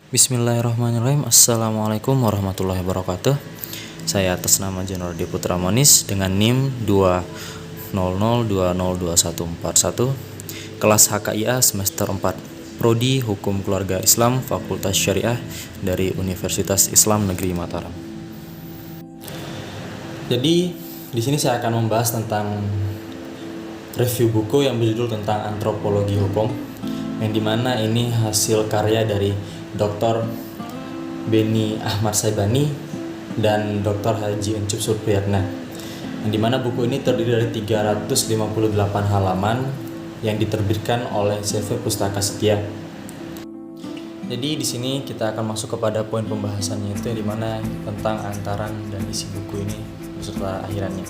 Bismillahirrahmanirrahim. Assalamualaikum warahmatullahi wabarakatuh. Saya atas nama Janardi Putra Monis dengan NIM 200202141, kelas HKIA semester 4, Prodi Hukum Keluarga Islam Fakultas Syariah dari Universitas Islam Negeri Mataram. Jadi di sini saya akan membahas tentang review buku yang berjudul tentang antropologi hukum, yang dimana ini hasil karya dari Dr. Beni Ahmad Saibani dan Dr. Haji Encup Supriyatna, yang dimana buku ini terdiri dari 358 halaman yang diterbitkan oleh CV Pustaka Setia. Jadi di sini kita akan masuk kepada poin pembahasannya, itu yang dimana tentang antaran dan isi buku ini beserta akhirannya.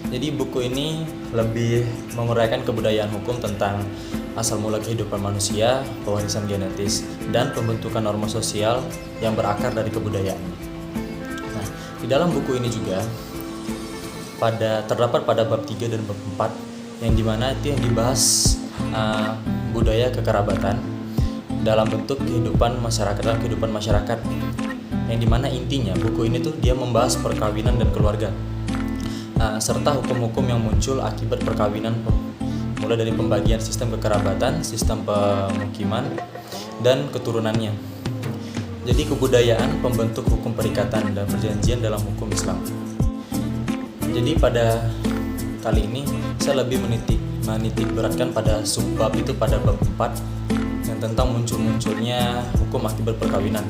Jadi buku ini lebih menguraikan kebudayaan hukum tentang asal mula kehidupan manusia, pewarisan genetis, dan pembentukan norma sosial yang berakar dari kebudayaan. Nah, di dalam buku ini juga terdapat pada bab 3 dan bab 4, yang dimana itu yang dibahas budaya kekerabatan dalam bentuk kehidupan masyarakat, yang dimana intinya buku ini tuh dia membahas perkawinan dan keluarga, serta hukum-hukum yang muncul akibat perkawinan, mulai dari pembagian sistem kekerabatan, sistem pemukiman, dan keturunannya. Jadi kebudayaan pembentuk hukum perikatan dan perjanjian dalam hukum Islam. Jadi pada kali ini saya lebih menitik beratkan pada subbab itu pada bab 4 yang tentang munculnya hukum akibat perkawinan.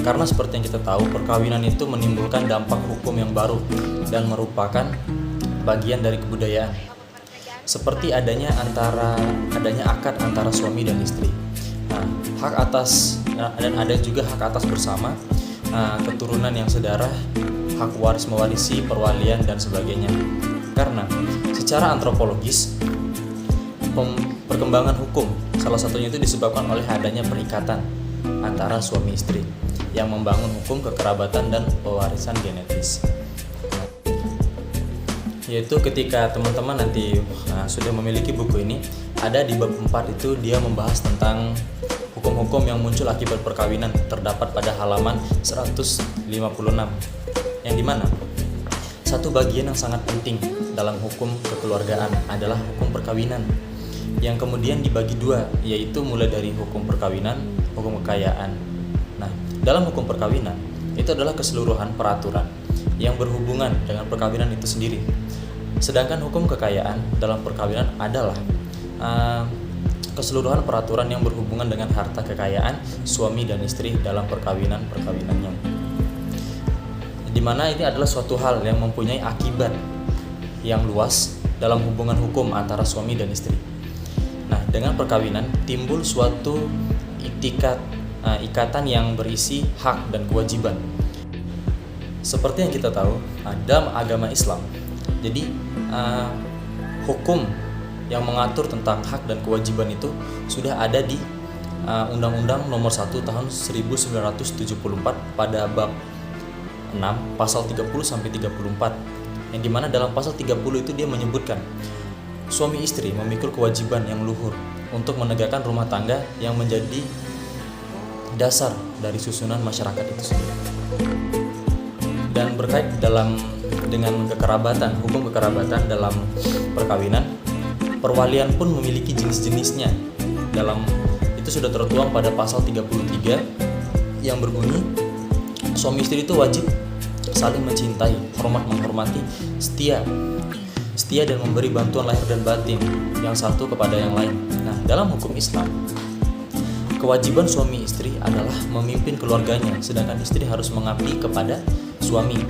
Karena seperti yang kita tahu, perkawinan itu menimbulkan dampak hukum yang baru dan merupakan bagian dari kebudayaan. Seperti adanya akad antara suami dan istri, hak atas dan ada juga hak atas bersama, keturunan yang sedarah, hak waris mewarisi, perwalian dan sebagainya. Karena secara antropologis perkembangan hukum salah satunya itu disebabkan oleh adanya perikatan antara suami istri yang membangun hukum kekerabatan dan pewarisan genetis. Yaitu ketika teman-teman nanti sudah memiliki buku ini, ada di bab 4 itu dia membahas tentang hukum-hukum yang muncul akibat perkawinan, terdapat pada halaman 156, yang dimana satu bagian yang sangat penting dalam hukum kekeluargaan adalah hukum perkawinan, yang kemudian dibagi dua, yaitu mulai dari hukum perkawinan, hukum kekayaan. Nah, dalam hukum perkawinan itu adalah keseluruhan peraturan yang berhubungan dengan perkawinan itu sendiri. Sedangkan hukum kekayaan dalam perkawinan adalah keseluruhan peraturan yang berhubungan dengan harta kekayaan suami dan istri dalam perkawinannya. Di mana ini adalah suatu hal yang mempunyai akibat yang luas dalam hubungan hukum antara suami dan istri. Nah, dengan perkawinan timbul suatu ikatan yang berisi hak dan kewajiban. Seperti yang kita tahu, dalam agama Islam, jadi hukum yang mengatur tentang hak dan kewajiban itu sudah ada di Undang-Undang Nomor 1 Tahun 1974 pada bab 6 pasal 30 sampai 34, yang dimana dalam pasal 30 itu dia menyebutkan suami istri memikul kewajiban yang luhur untuk menegakkan rumah tangga yang menjadi dasar dari susunan masyarakat itu sendiri. Dan berkait dengan kekerabatan, hukum kekerabatan dalam perkawinan, perwalian pun memiliki jenis-jenisnya. Itu sudah tertuang pada pasal 33 yang berbunyi suami istri itu wajib saling mencintai, hormat menghormati, setia dan memberi bantuan lahir dan batin yang satu kepada yang lain. Nah, dalam hukum Islam, kewajiban suami istri adalah memimpin keluarganya, sedangkan istri harus mengabdi kepada suami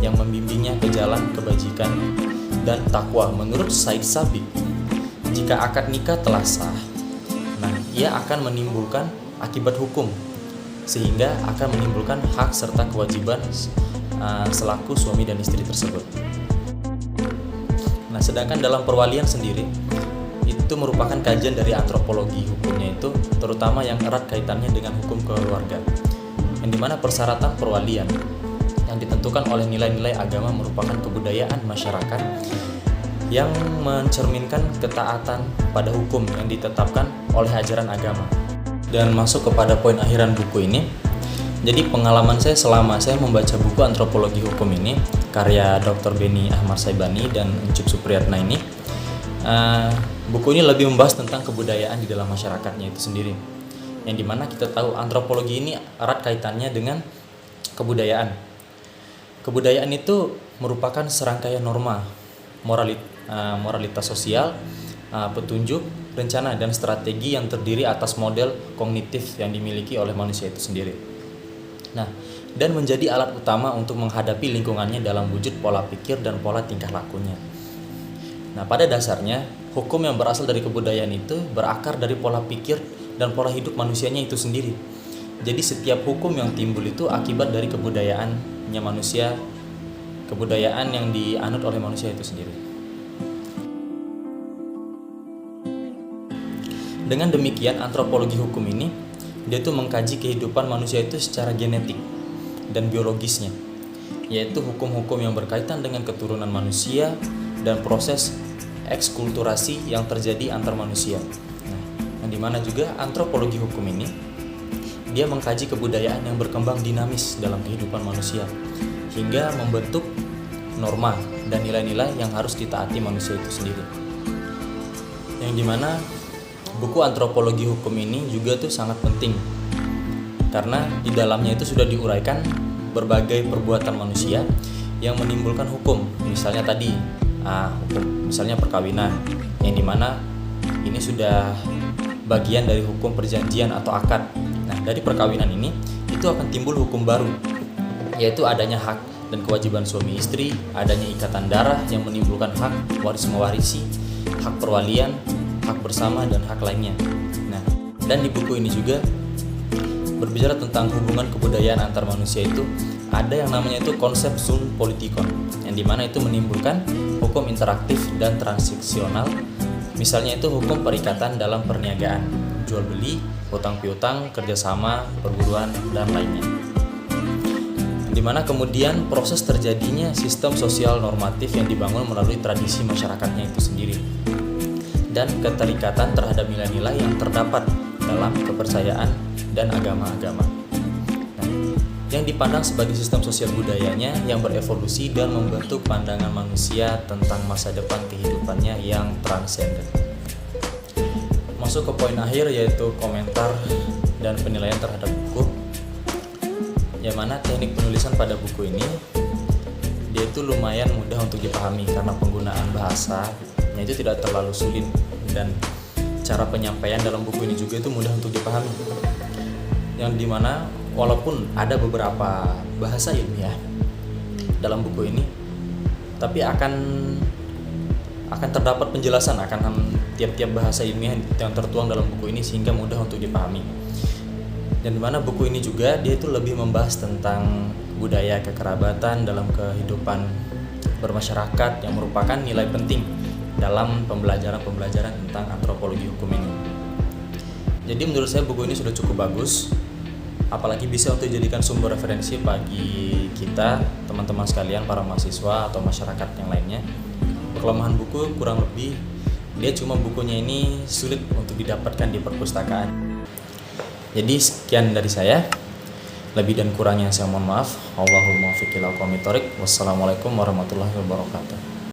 yang membimbingnya ke jalan kebajikan dan takwa. Menurut Said Sabiq, jika akad nikah telah sah, ia akan menimbulkan akibat hukum, sehingga akan menimbulkan hak serta kewajiban selaku suami dan istri tersebut. Nah, sedangkan dalam perwalian sendiri itu merupakan kajian dari antropologi hukumnya, itu terutama yang erat kaitannya dengan hukum keluarga, yang dimana persyaratan perwalian yang ditentukan oleh nilai-nilai agama merupakan kebudayaan masyarakat yang mencerminkan ketaatan pada hukum yang ditetapkan oleh ajaran agama. dan masuk kepada poin akhiran buku ini. Jadi pengalaman saya selama saya membaca buku Antropologi Hukum ini, karya Dr. Beni Ahmad Saibani dan Ucup Supriyatna ini, buku ini lebih membahas tentang kebudayaan di dalam masyarakatnya itu sendiri. Yang dimana kita tahu antropologi ini erat kaitannya dengan kebudayaan. Kebudayaan itu merupakan serangkaian norma, moralitas sosial, petunjuk, rencana, dan strategi yang terdiri atas model kognitif yang dimiliki oleh manusia itu sendiri. Nah, dan menjadi alat utama untuk menghadapi lingkungannya dalam wujud pola pikir dan pola tingkah lakunya. Nah, pada dasarnya, hukum yang berasal dari kebudayaan itu berakar dari pola pikir dan pola hidup manusianya itu sendiri. Jadi setiap hukum yang timbul itu akibat dari kebudayaannya manusia, kebudayaan yang dianut oleh manusia itu sendiri. Dengan demikian, antropologi hukum ini dia tuh mengkaji kehidupan manusia itu secara genetik dan biologisnya, yaitu hukum-hukum yang berkaitan dengan keturunan manusia dan proses ekskulturasi yang terjadi antar manusia. Nah, yang dimana juga antropologi hukum ini dia mengkaji kebudayaan yang berkembang dinamis dalam kehidupan manusia hingga membentuk norma dan nilai-nilai yang harus ditaati manusia itu sendiri. Yang dimana buku antropologi hukum ini juga tuh sangat penting karena di dalamnya itu sudah diuraikan berbagai perbuatan manusia yang menimbulkan hukum. Misalnya tadi hukum, misalnya perkawinan, yang dimana ini sudah bagian dari hukum perjanjian atau akad. Nah, dari perkawinan ini itu akan timbul hukum baru, yaitu adanya hak dan kewajiban suami istri, adanya ikatan darah yang menimbulkan hak waris mewarisi, hak perwalian, hak bersama, dan hak lainnya. Nah, dan di buku ini juga berbicara tentang hubungan kebudayaan antar manusia itu ada yang namanya itu konsep zoon politikon, yang dimana itu menimbulkan hukum interaktif dan transaksional. Misalnya itu hukum perikatan dalam perniagaan, jual beli, hutang piutang, kerjasama, perburuan, dan lainnya. Dimana kemudian proses terjadinya sistem sosial normatif yang dibangun melalui tradisi masyarakatnya itu sendiri dan keterikatan terhadap nilai-nilai yang terdapat dalam kepercayaan dan agama-agama. Nah, yang dipandang sebagai sistem sosial budayanya yang berevolusi dan membentuk pandangan manusia tentang masa depan kehidupannya yang transenden. Masuk ke poin akhir, yaitu komentar dan penilaian terhadap buku. Yang mana teknik penulisan pada buku ini dia itu lumayan mudah untuk dipahami karena penggunaan bahasanya itu tidak terlalu sulit dan cara penyampaian dalam buku ini juga itu mudah untuk dipahami. Yang dimana walaupun ada beberapa bahasa ilmiah dalam buku ini, tapi akan terdapat penjelasan akan tiap-tiap bahasa ilmiah yang tertuang dalam buku ini sehingga mudah untuk dipahami. Dan dimana buku ini juga dia itu lebih membahas tentang budaya kekerabatan dalam kehidupan bermasyarakat yang merupakan nilai penting dalam pembelajaran tentang antropologi hukum ini. Jadi menurut saya buku ini sudah cukup bagus, apalagi bisa untuk dijadikan sumber referensi bagi kita, teman-teman sekalian, para mahasiswa atau masyarakat yang lainnya. Kelemahan buku kurang lebih dia cuma bukunya ini sulit untuk didapatkan di perpustakaan. Jadi sekian dari saya. Lebih dan kurangnya saya mohon maaf. Wallahul muwaffiq ila aqwamit thoriq. Wassalamualaikum warahmatullahi wabarakatuh.